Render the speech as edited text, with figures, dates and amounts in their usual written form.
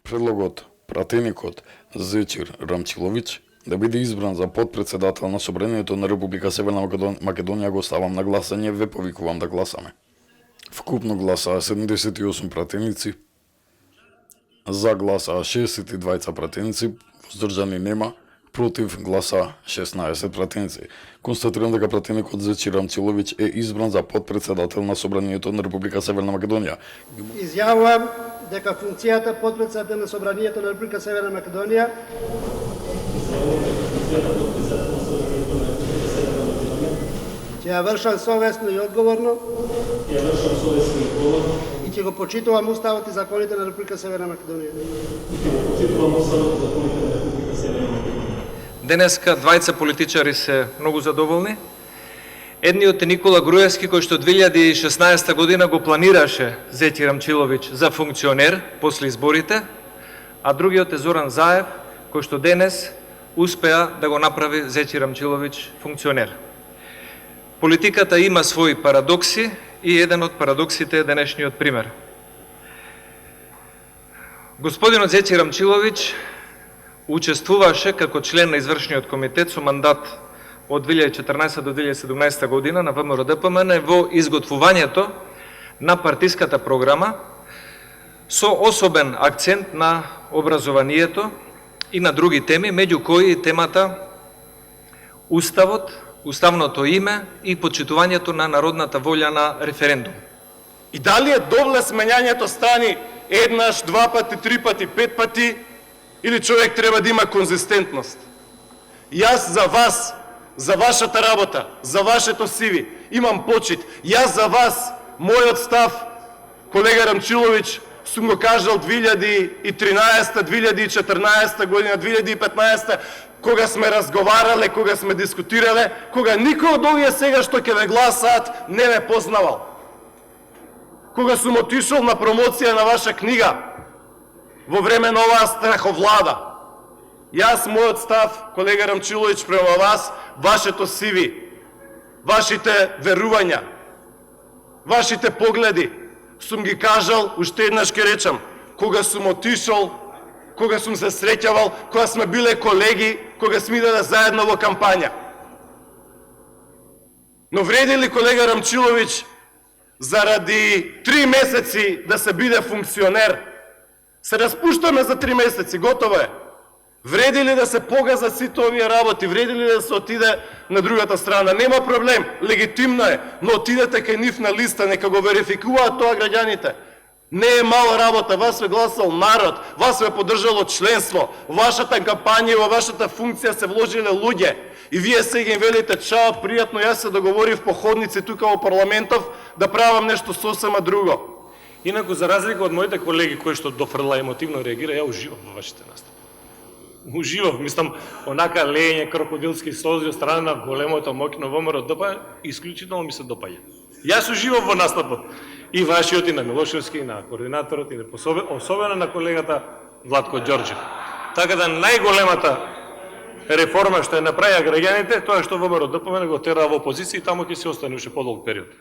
Предлогот пратеникот Зечир Рамчиловиќ да биде избран за потпредседател на Собранието на Република Северна Македонија го ставам на гласање, ве повикувам да гласаме. Вкупно гласаа 78 пратеници, за гласаа 62 пратеници, воздржани нема, против гласа 16 пратеници. Констатирам дека пратеникот Зечир Рамчиловиќ е избран за потпредседател на Собранието на Република Северна Македонија. Изјавувам дека функцијата потпредседател на Собранието на Република Северна Македонија ќе ја вршам совесно и одговорно и ќе го почитувам Уставот и законите на Република Северна Македонија. Денеска двајца политичари се многу задоволни. Едниот е Никола Груевски, кој што 2016 година го планираше Зечир Рамчиловиќ за функционер после изборите, а другиот е Зоран Заев, кој што денес успеа да го направи Зечир Рамчиловиќ функционер. Политиката има своји парадокси и еден од парадоксите е денешниот пример. Господинот Зечир Рамчиловиќ учествуваше како член на извршниот комитет со мандат од 2014 до 2017 година на ВМРО-ДПМН во изготвувањето на партиската програма со особен акцент на образованието и на други теми, меѓу кои темата Уставот, уставното име и почитувањето на народната волја на референдум. И дали е довле сменјањето страни еднаш, два пати, три пати, пет пати, или човек треба да има конзистентност? Јас за вас, за вашата работа, за вашето CV имам почит. Јас за вас, мојот став, колега Рамчиловиќ, сум го кажал 2013, 2014 година, 2015, кога сме разговарале, кога сме дискутирале, кога никој од овие сега што ќе ме гласаат не ме познавал. Кога сум отишол на промоција на ваша книга, во време на оваа страховлада. Јас, мојот став, колега Рамчиловиќ, према вас, вашето CV, вашите верувања, вашите погледи, сум ги кажал, уште еднаш ке речам, кога сум отишол, кога сум се среќавал, кога сме биле колеги, кога сме иделе заедно во кампања. Но вреди ли, колега Рамчиловиќ, заради 3 месеци да се биде функционер? Се распуштаме за 3 месеци, готово е. Вреди ли да се погазат сите овие работи? Вреди ли да се отиде на другата страна? Нема проблем, легитимно е, но отидете кај нив на листа, нека го верификуваат тоа граѓаните. Не е мала работа, вас ве гласал народ, вас ве поддржало членство, вашата кампања и во вашата функција се вложиле луѓе. И вие сега им велите, чао, пријатно, јас се договорив по ходници тука во парламентов да правам нешто сосема друго. Инаку, за разлика од моите колеги кои што дофрла емотивно реагира, ја уживам во вашите настапи. Уживав, мислам, онака лење крокодилски слози од страна на големото моќно ВМРО-ДПМН, исклучително ми се допаѓа. Јас уживав во настапот. И вашиот, и на Милошевски, и на координаторот, и особено на колегата Владко Ѓорџев. Така да најголемата реформа што ја направија граѓаните, тоа што ВМРО-ДПМН го тера во опозиција и таму ќе се остане уште подолг период.